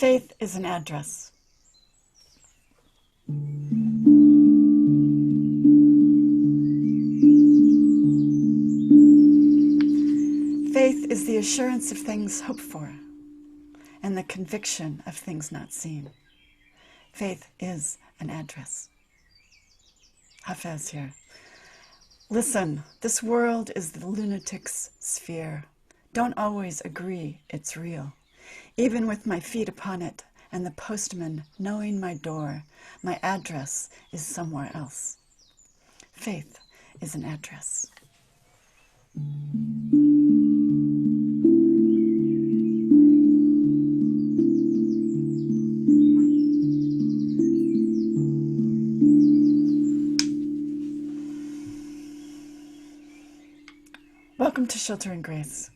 Faith is an address. Faith is the assurance of things hoped for and the conviction of things not seen. Faith is an address. Hafiz here. Listen, this world is the lunatic's sphere. Don't always agree it's real. Even with my feet upon it and the postman knowing my door, my address is somewhere else. Faith is an address. Welcome to Shelter and Grace,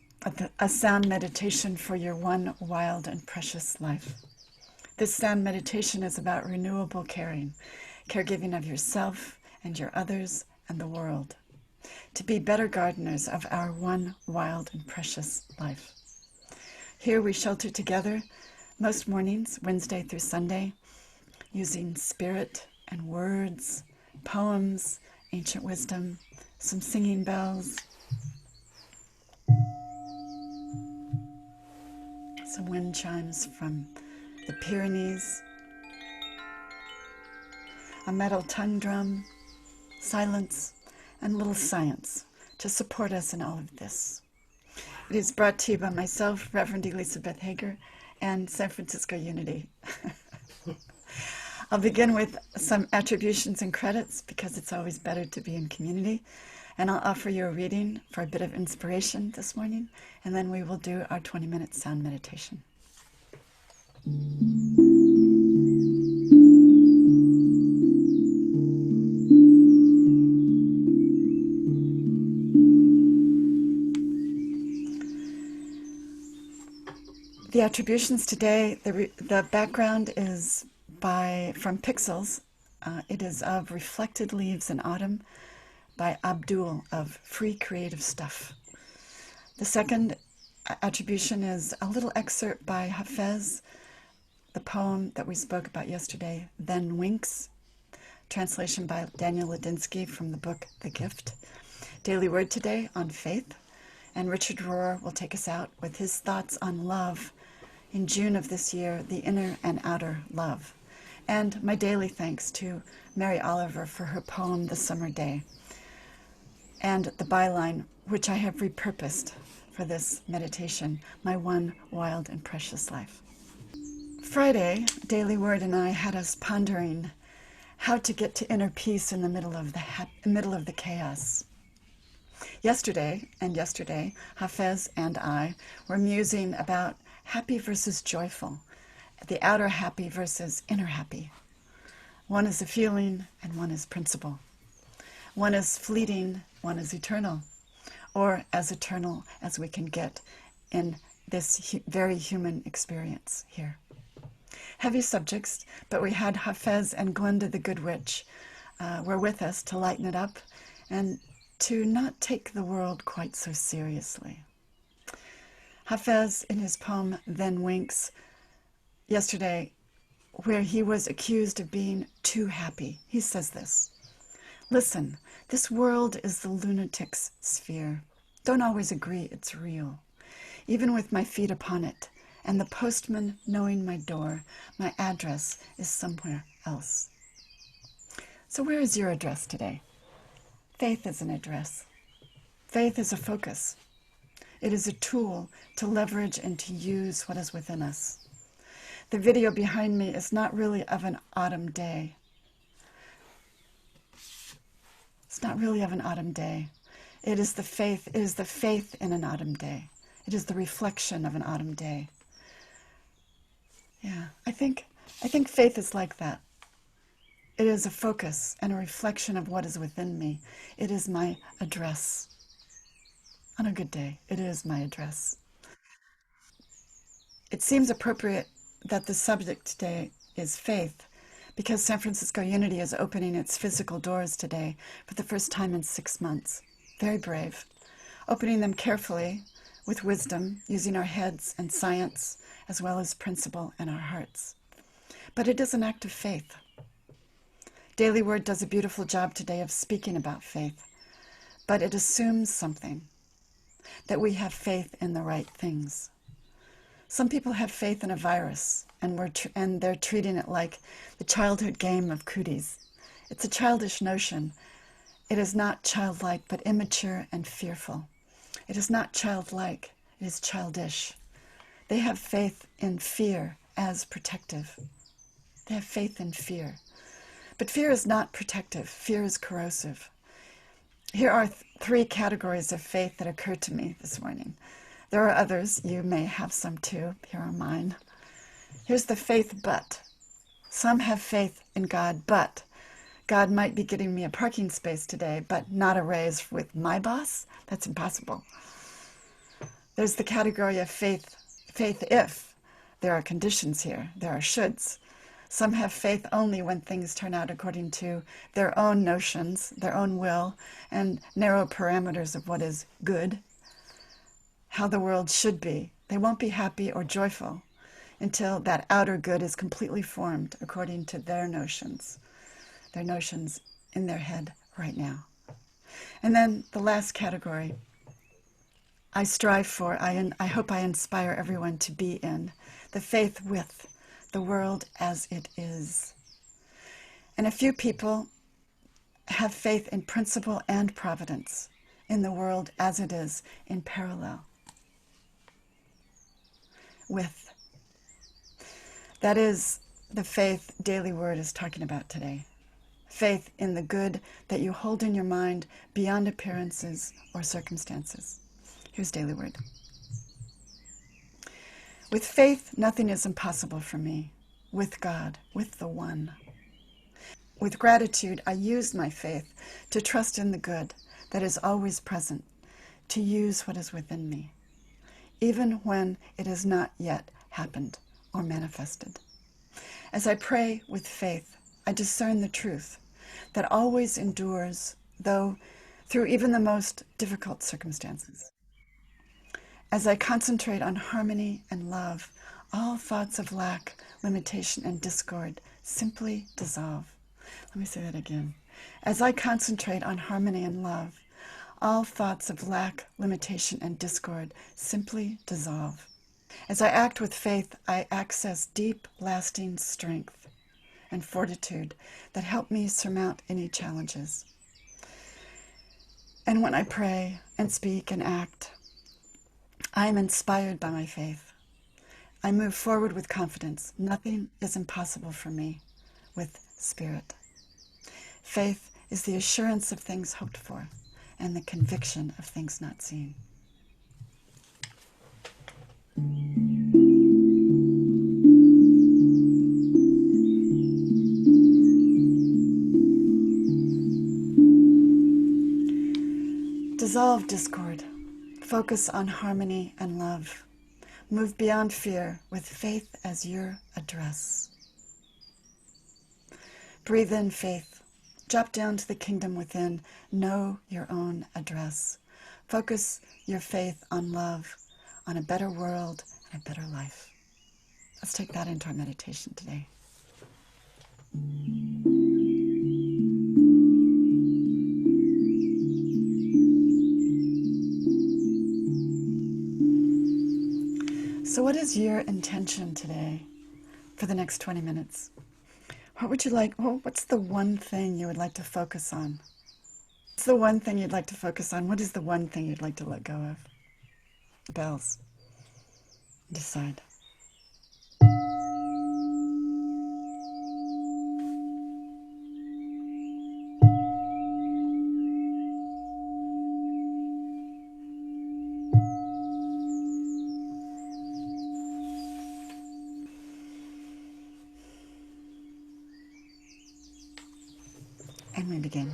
a sound meditation for your one wild and precious life. This sound meditation is about renewable caregiving of yourself and your others and the world, to be better gardeners of our one wild and precious life. Here we shelter together most mornings, Wednesday through Sunday, using spirit and words, poems, ancient wisdom, some singing bells, some wind chimes from the Pyrenees, a metal tongue drum, silence, and a little science to support us in all of this. It is brought to you by myself, Reverend Eleesabeth Hager, and San Francisco Unity. I'll begin with some attributions and credits because it's always better to be in community. And I'll offer you a reading for a bit of inspiration this morning, and then we will do our 20-minute sound meditation. The attributions today, the background is from Pixels. It is of Reflected Leaves in Autumn, by Abdul of Free Creative Stuff. The second attribution is a little excerpt by Hafiz, the poem that we spoke about yesterday, Then Winks, translation by Daniel Ladinsky from the book The Gift. Daily Word today on faith, and Richard Rohr will take us out with his thoughts on love in June of this year, the inner and outer love. And my daily thanks to Mary Oliver for her poem, The Summer Day, and the byline, which I have repurposed for this meditation, My One Wild and Precious Life. Friday, Daily Word and I had us pondering how to get to inner peace in the middle of the chaos. Yesterday, Hafiz and I were musing about happy versus joyful, the outer happy versus inner happy. One is a feeling and one is principle. One is fleeting, one is eternal, or as eternal as we can get in this very human experience here. Heavy subjects, but we had Hafiz and Glenda the Good Witch were with us to lighten it up and to not take the world quite so seriously. Hafiz, in his poem Then Winks, yesterday, where he was accused of being too happy, he says this: listen, this world is the lunatic's sphere. Don't always agree it's real. Even with my feet upon it, and the postman knowing my door, my address is somewhere else. So where is your address today? Faith is an address. Faith is a focus. It is a tool to leverage and to use what is within us. The video behind me is not really of an autumn day. It's not really of an autumn day. It is the faith in an autumn day. It is the reflection of an autumn day. Yeah, I think faith is like that. It is a focus and a reflection of what is within me. It is my address. On a good day, it is my address. It seems appropriate that the subject today is faith, because San Francisco Unity is opening its physical doors today for the first time in 6 months. Very brave. Opening them carefully with wisdom, using our heads and science as well as principle and our hearts. But it is an act of faith. Daily Word does a beautiful job today of speaking about faith, but it assumes something, that we have faith in the right things. Some people have faith in a virus, and they're treating it like the childhood game of cooties. It's a childish notion. It is not childlike, but immature and fearful. It is not childlike, it is childish. They have faith in fear as protective. They have faith in fear. But fear is not protective. Fear is corrosive. Here are three categories of faith that occurred to me this morning. There are others. You may have some too. Here are mine. Here's the faith but. Some have faith in God, but God might be getting me a parking space today, but not a raise with my boss. That's impossible. There's the category of faith if. There are conditions here. There are shoulds. Some have faith only when things turn out according to their own notions, their own will, and narrow parameters of what is good, how the world should be. They won't be happy or joyful until that outer good is completely formed according to their notions in their head right now. And then the last category I strive for, I hope I inspire everyone to be in, the faith with the world as it is. And a few people have faith in principle and providence, in the world as it is, in parallel with. That is the faith Daily Word is talking about today. Faith in the good that you hold in your mind beyond appearances or circumstances. Here's Daily Word. With faith, nothing is impossible for me. With God, with the One. With gratitude, I use my faith to trust in the good that is always present, to use what is within me, even when it has not yet happened or manifested. As I pray with faith, I discern the truth that always endures, though through even the most difficult circumstances. As I concentrate on harmony and love, all thoughts of lack, limitation, and discord simply dissolve. Let me say that again. As I concentrate on harmony and love, all thoughts of lack, limitation, and discord simply dissolve. As I act with faith, I access deep, lasting strength and fortitude that help me surmount any challenges. And when I pray and speak and act, I am inspired by my faith. I move forward with confidence. Nothing is impossible for me with spirit. Faith is the assurance of things hoped for and the conviction of things not seen. Dissolve discord. Focus on harmony and love. Move beyond fear with faith as your address. Breathe in faith. Drop down to the kingdom within. Know your own address. Focus your faith on love, on a better world and a better life. Let's take that into our meditation today. So what is your intention today for the next 20 minutes? What would you like? What's the one thing you would like to focus on? What's the one thing you'd like to focus on? What is the one thing you'd like to let go of? Bells. Decide. And we begin.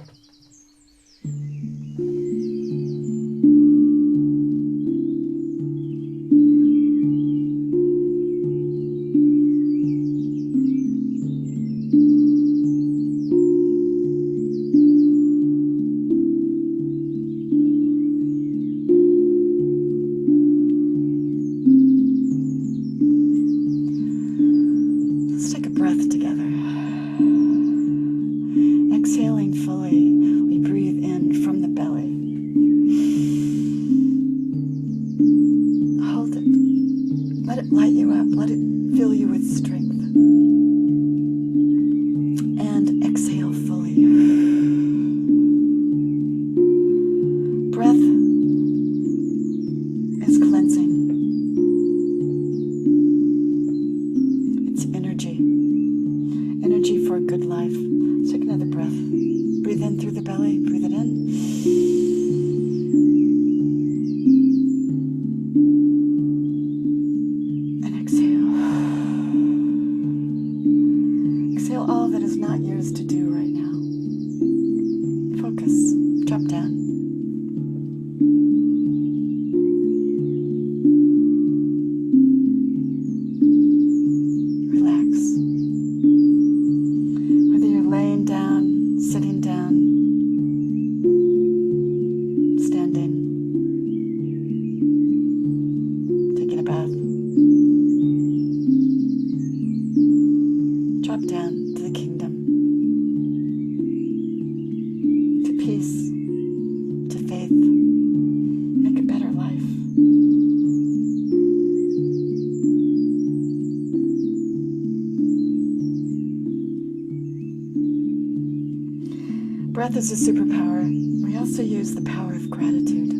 breath is a superpower. We also use the power of gratitude.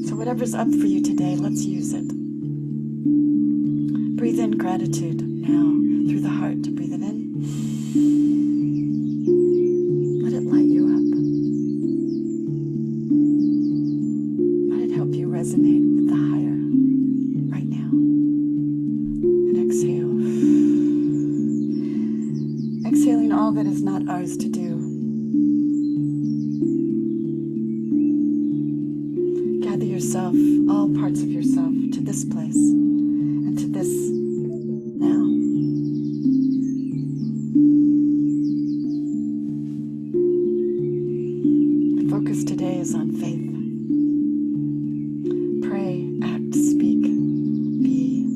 So whatever's up for you today, let's use it. Breathe in gratitude now through the heart. Breathe it in. Let it light you up. Let it help you resonate with the higher right now. And exhale. Exhaling all that is not ours to do. Gather yourself, all parts of yourself, to this place and to this now. The focus today is on faith. Pray, act, speak, be.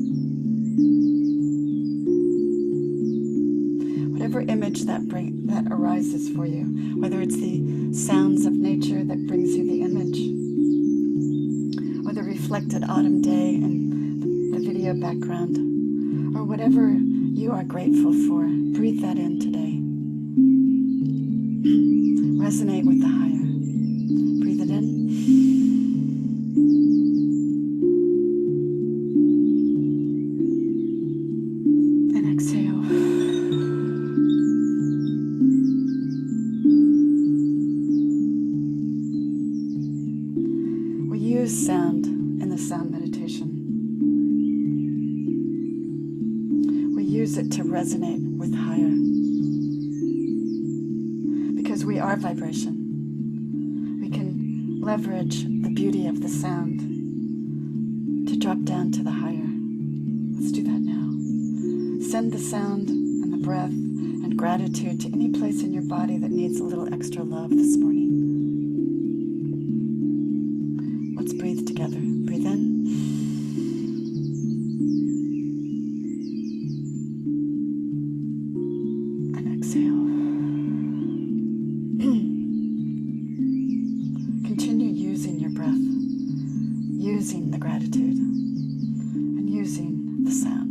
Whatever image that arises for you, whether it's the sounds of nature that brings you the image, or the reflected autumn day and the video background, or whatever you are grateful for, breathe that in today. Resonate with the higher. Breathe it in. And exhale. We use sound in the sound meditation. We use it to resonate with higher. Because we are vibration. We can leverage the beauty of the sound to drop down to the higher. Let's do that now. Send the sound and the breath and gratitude to any place in your body that needs a little extra love this morning. Let's breathe together. Breathe in. And exhale. Continue using your breath, using the gratitude, and using the sound.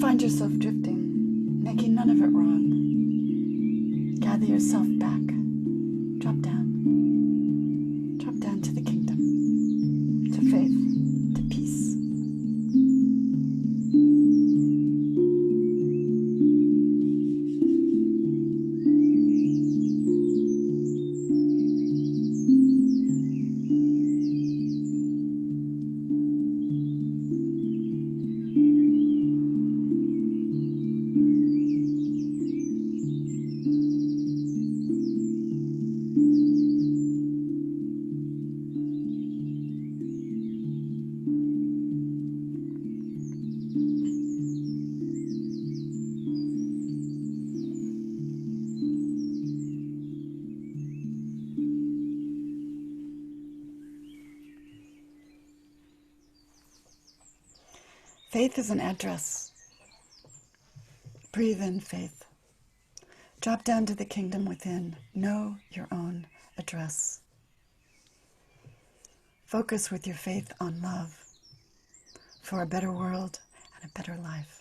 Find yourself drifting, making none of it wrong. Gather yourself back. Drop down. Drop down to the kingdom, to faith, to peace. Faith is an address. Breathe in faith. Drop down to the kingdom within. Know your own address. Focus with your faith on love, for a better world and a better life.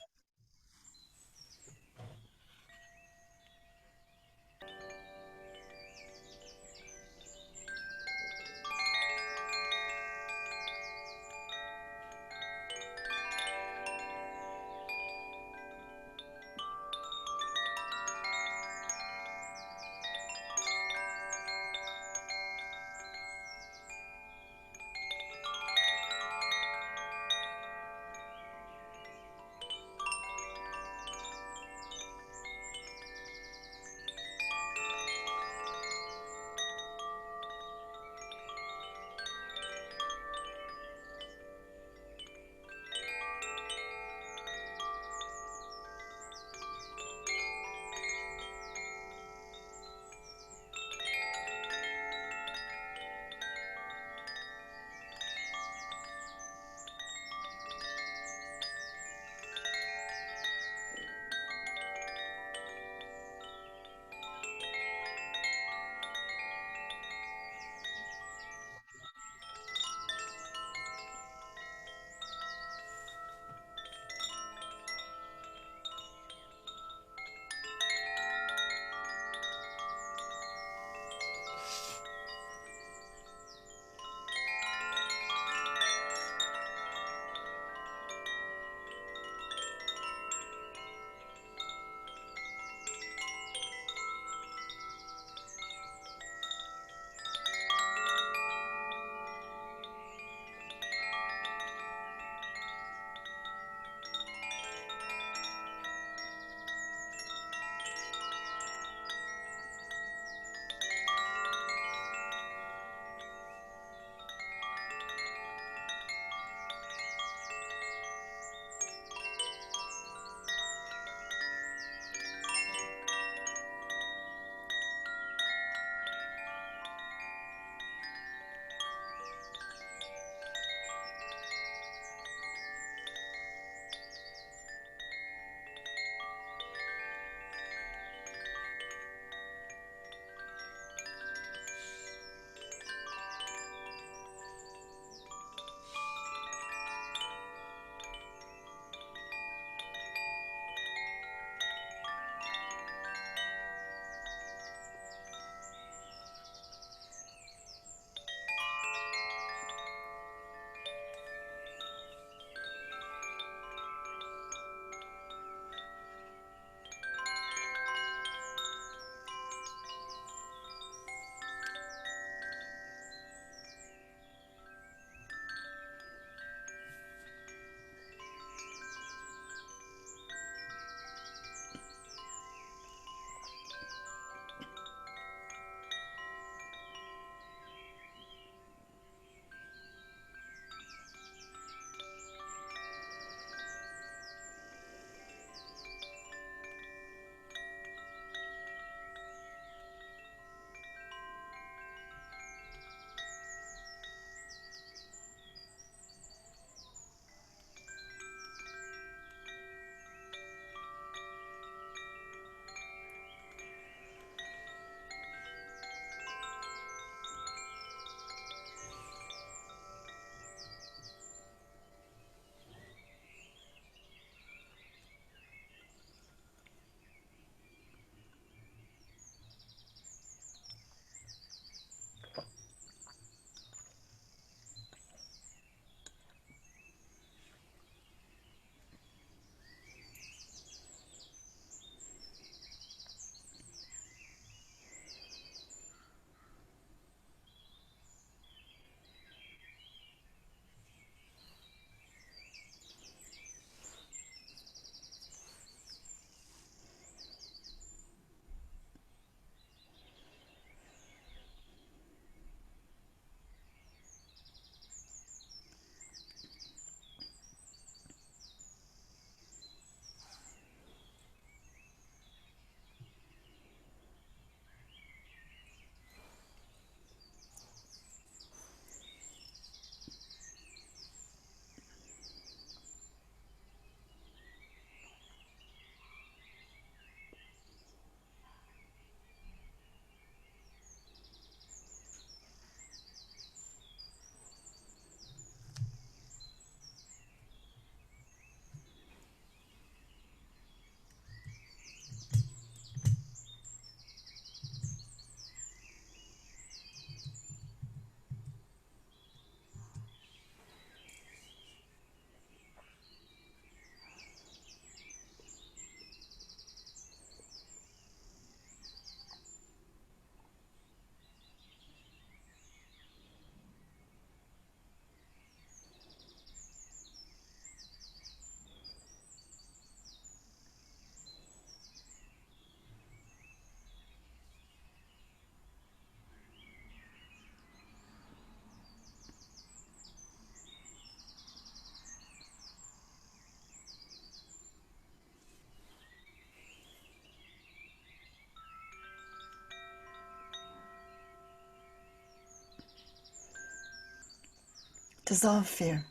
Dissolve fear.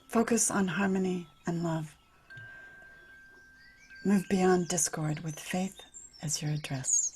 Focus on harmony and love. Move beyond discord with faith as your address.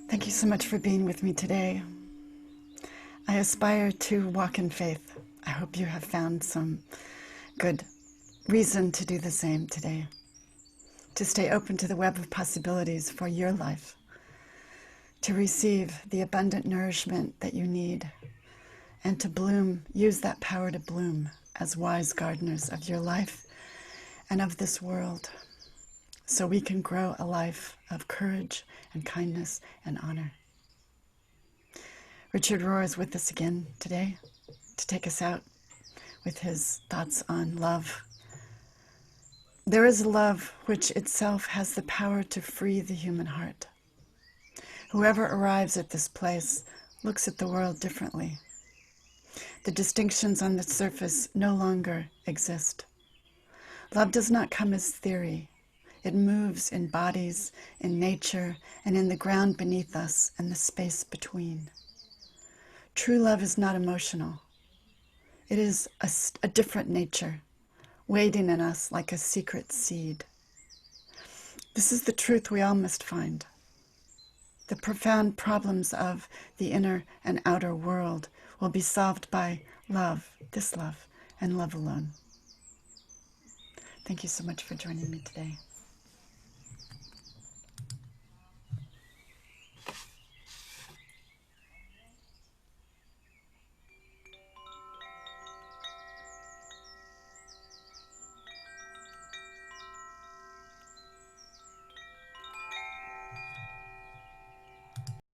Thank you so much for being with me today. I aspire to walk in faith. I hope you have found some good reason to do the same today, to stay open to the web of possibilities for your life, to receive the abundant nourishment that you need, and to bloom, use that power to bloom as wise gardeners of your life and of this world, so we can grow a life of courage and kindness and honor. Richard Rohr is with us again today to take us out with his thoughts on love, There is a love which itself has the power to free the human heart. Whoever arrives at this place looks at the world differently. The distinctions on the surface no longer exist. Love does not come as theory. It moves in bodies, in nature, and in the ground beneath us and the space between. True love is not emotional. It is a different nature, waiting in us like a secret seed. This is the truth we all must find. The profound problems of the inner and outer world will be solved by love, this love, and love alone. Thank you so much for joining me today.